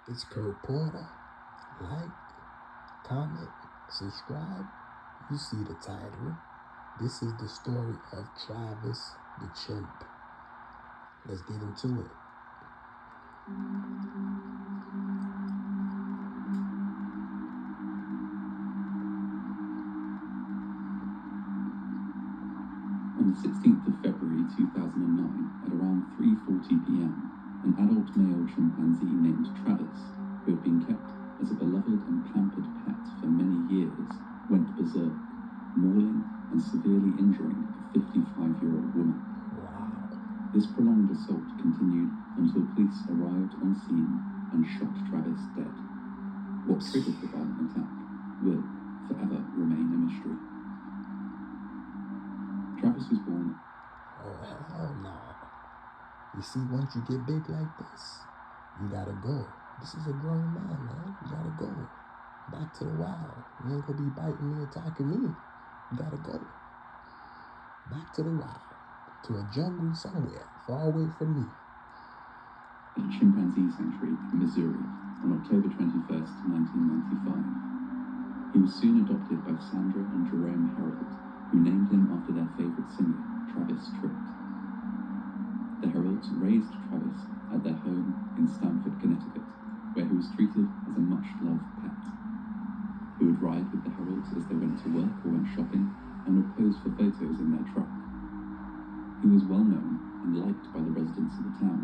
It's Kurt Porter. Like, comment, subscribe. You see the title. This is the story of Travis the chimp. Let's get into it. On the 16th of February 2009, at around 3:40 p.m., an adult male chimpanzee named Travis, who had been kept as a beloved and pampered pet for many years, went berserk, mauling and severely injuring a 55-year-old woman. Wow. This prolonged assault continued until police arrived on scene and shot Travis dead. What triggered the violent attack will forever remain a mystery. Travis was born. Oh, hell no. You see, once you get big like this, you gotta go. This is a grown man. You gotta go. Back to the wild. You ain't gonna be biting me, attacking me. You gotta go. Back to the wild. To a jungle somewhere, far away from me. At a chimpanzee sanctuary in Missouri on October 21st, 1995. He was soon adopted by Sandra and Jerome Harold, who named him after their favorite singer, Travis Tritt. The Herolds raised Travis at their home in Stamford, Connecticut, where he was treated as a much-loved pet. He would ride with the Herolds as they went to work or went shopping, and would pose for photos in their truck. He was well known and liked by the residents of the town,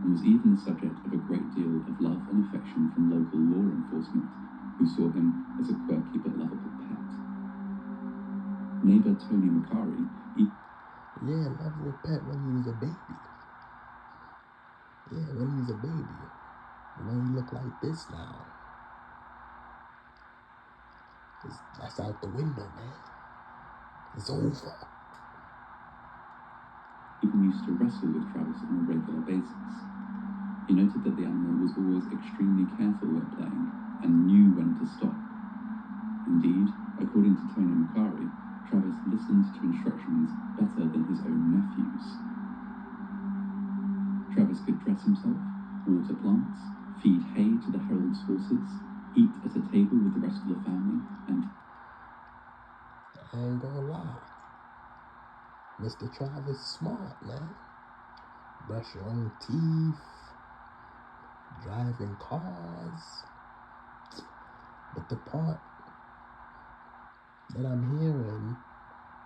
and was even the subject of a great deal of love and affection from local law enforcement, who saw him as a quirky but lovable pet. Neighbor Tony McCary, lovable pet when he was a baby. Yeah, when he was a baby. When he look like this now, that's out the window, man. It's over. Even used to wrestle with Travis on a regular basis. He noted that the animal was always extremely careful when playing and knew when to stop. Indeed, according to Tony McCary, Travis listened to instructions better than his own nephews. Travis could dress himself, water plants, feed hay to the Herolds' horses, eat at a table with the rest of the family, and I ain't gonna lie. Mr. Travis smart, man. Brush your own teeth, driving cars. But the part that I'm hearing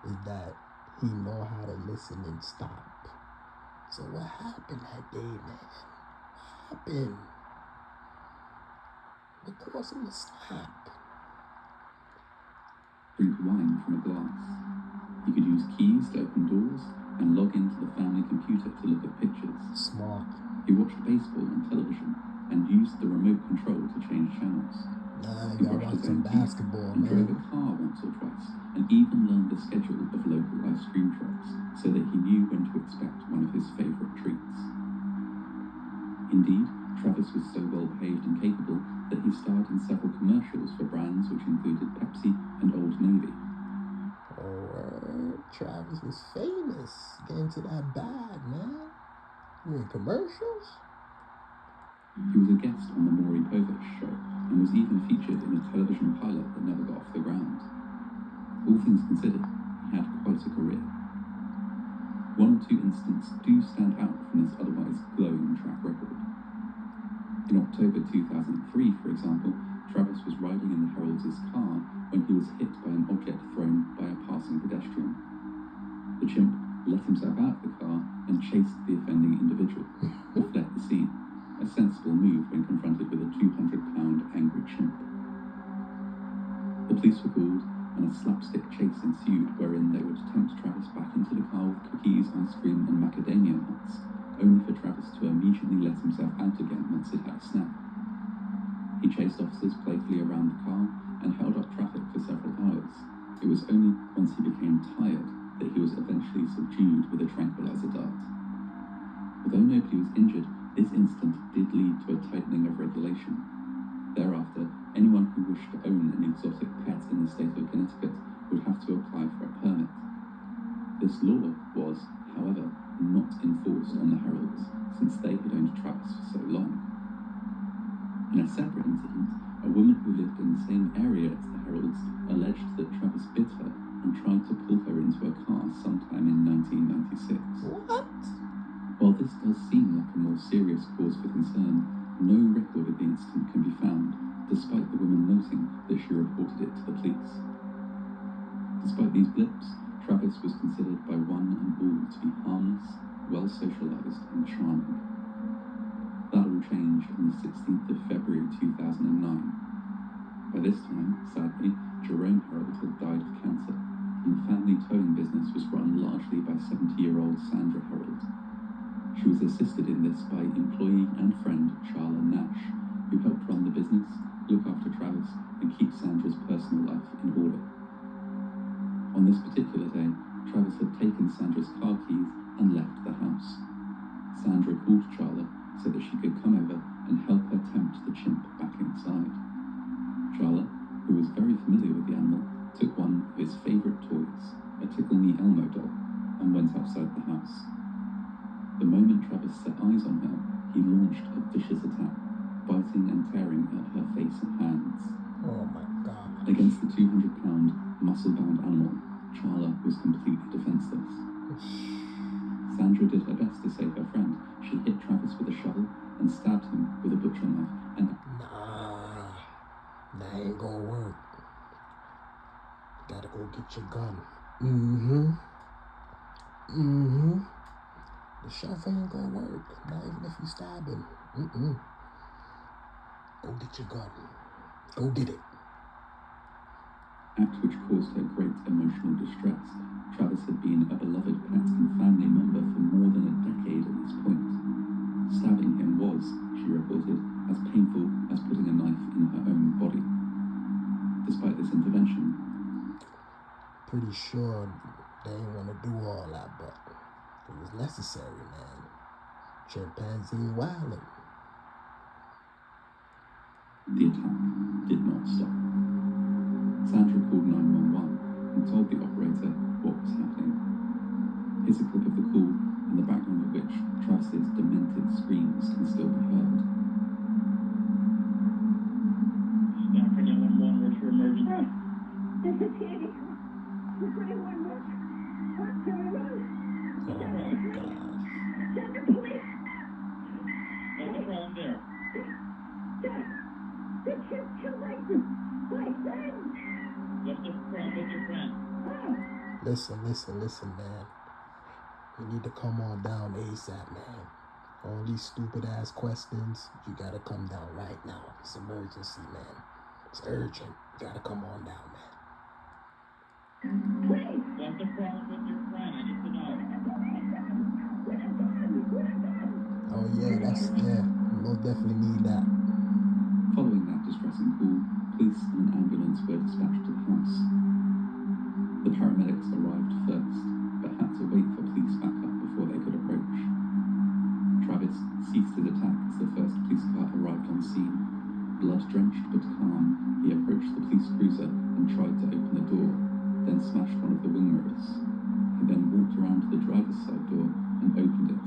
is that he know how to listen and stop. So what happened that day, man? What happened? What caused him to stop? drink wine from a glass. He could use keys to open doors and log into the family computer to look at pictures. Smart. He watched baseball on television and used the remote control to change channels. Nah, He gotta brushed watch his some own teeth basketball, and drove a man. car once or twice, and even learned the schedule of local ice cream trucks so that he knew when to expect one of his favorite treats. Indeed, Travis was so well behaved and capable that he starred in several commercials for brands which included Pepsi and Old Navy. Oh, Travis was famous. Getting to that bag, man. You in commercials? He was a guest on the Maury Povich show and was even featured in a television pilot that never got off the ground. All things considered, he had quite a career. One or two incidents do stand out from his otherwise glowing track record. In October 2003, for example, Travis was riding in the Herolds' car when he was hit by an object thrown by a passing pedestrian. The chimp let himself out of the car and chased the offending individual, who fled the scene, a sensible move when confronted with a 200-pound angry chimp. The police were called, and a slapstick chase ensued wherein they would tempt Travis back into the car with cookies, ice cream, and macadamia nuts, only for Travis to immediately let himself out again once it had a snack. He chased officers playfully around the car and held up traffic for several hours. It was only once he became tired that he was eventually subdued with a tranquilizer dart. Although nobody was injured, this incident did lead to a tightening of regulation. Thereafter, anyone who wished to own an exotic pet in the state of Connecticut would have to apply for a permit. This law was, however, not enforced on the Herolds, since they had owned Travis for so long. In a separate incident, a woman who lived in the same area as the Heralds alleged that Travis bit her and tried to pull her into a car sometime in 1996. What? While this does seem like a more serious cause for concern, no record of the incident can be found, despite the woman noting that she reported it to the police. Despite these blips, Travis was considered by one and all to be harmless, well-socialized, and charming. That all changed on the 16th of February 2009. By this time, sadly, Jerome Harold had died of cancer, and the family towing business was run largely by 70-year-old Sandra Harold. She was assisted in this by employee and friend Charla Nash, who helped run the business, look after Travis, and keep Sandra's personal life in order. On this particular day, Travis had taken Sandra's car keys and left the house. Sandra called Charla so that she could come over and help her tempt the chimp back inside. Charla, who was very familiar with the animal, took one of his favourite toys, a Tickle Me Elmo doll, and went outside the house. The moment Travis set eyes on her, he launched a vicious attack, biting and tearing at her face and hands. Oh my God. Against the 200-pound, muscle-bound animal, Charla was completely defenseless. Sandra did her best to save her friend. She hit Travis with a shovel and stabbed him with a butcher knife. And Nah, that ain't gonna work. You gotta go get your gun. The shove ain't gonna work, not even if you stab him. Go get your gun. Go get it. act which caused her great emotional distress. Travis had been a beloved pet and family member for more than a decade at this point. Stabbing him was, she reported, as painful as putting a knife in her own body. Despite this intervention, Pretty sure they didn't want to do all that, but it was necessary, man. Chimpanzee wildin'. the attack did not stop. Sandra called 911 and told the operator what was happening. Here's a clip of the call, in the background of which Travis's demented screams can still be heard. Stop for 911, what's your emergency? This is Katie. We're putting one more. What's going on? Oh my gosh. Send the police. What's the problem there? The chip killed my friend. What's the problem with your friend? Listen, man. You need to come on down ASAP, man. All these stupid ass questions, you gotta come down right now. It's emergency, man. It's urgent. You gotta come on down, man. Please. What's the problem with your friend? I need to know. Oh yeah, you most definitely need that. Following that distressing call, police and an ambulance were dispatched to the house. The paramedics arrived first, but had to wait for police backup before they could approach. Travis ceased his attack as the first police car arrived on scene. Blood-drenched but calm, he approached the police cruiser and tried to open the door, then smashed one of the wing mirrors. He then walked around to the driver's side door and opened it,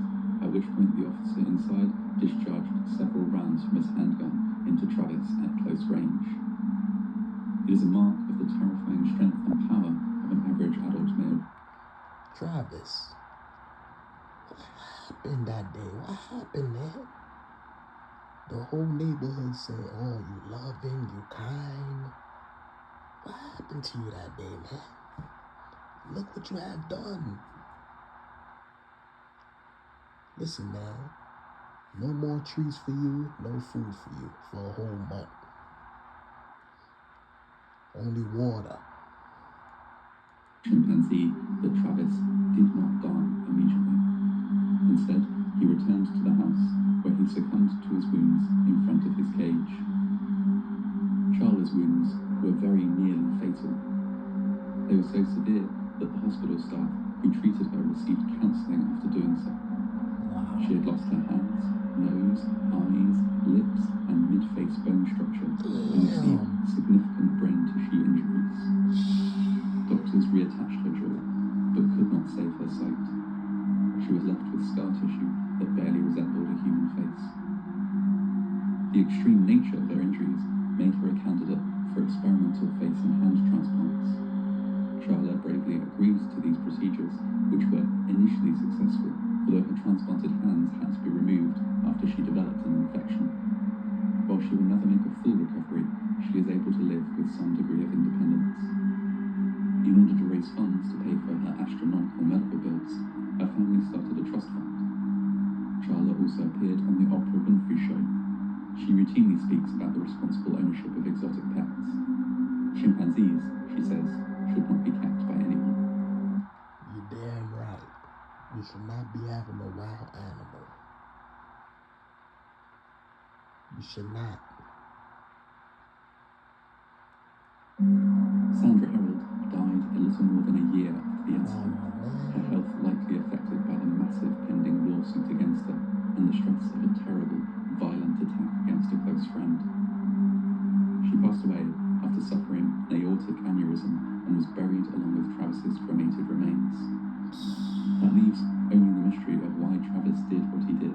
at which point the officer inside discharged several rounds from his handgun into Travis at close range. It is a mark of the terrifying strength and power of an average adult male. Travis, what happened that day? What happened, man? The whole neighborhood say, oh, you loving, you kind. What happened to you that day, man? Look what you have done. Listen, man. No more trees for you, no food for you for a whole month. Only water. Chimpanzee that Travis did not die immediately. Instead, he returned to the house where he succumbed to his wounds in front of his cage. Charla's wounds were very nearly fatal. They were so severe that the hospital staff who treated her received counselling after doing so. She had lost her hands, nose, eyes, lips, and mid-face bone structure and received significant brain tissue injuries. Doctors reattached her jaw, but could not save her sight. She was left with scar tissue that barely resembled a human face. The extreme nature of her injuries made her a candidate for experimental face and hand transplants. Charla bravely agreed to these procedures, which were initially successful, although her transplanted hands had to be removed after she developed an infection. While she will never make a full recovery, she is able to live with some degree of independence. In order to raise funds to pay for her astronomical medical bills, her family started a trust fund. Charla also appeared on the Oprah Winfrey Show. She routinely speaks about the responsible ownership of exotic pets. Chimpanzees, she says, should not be kept by anyone. You're damn right. You should not be having a wild animal. You should not. Sandra Harold died a little more than a year after the incident, her health likely affected by the massive pending lawsuit against her and the stress of a terrible, violent attack against a close friend. She passed away after suffering an aortic aneurysm and was buried along with Travis's cremated remains. That leaves only the mystery of why Travis did what he did.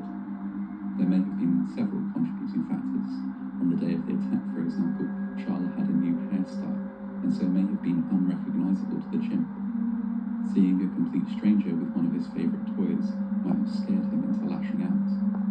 There may have been several contributing factors. On the day of the attack, for example, Charla had a new hairstyle, and so may have been unrested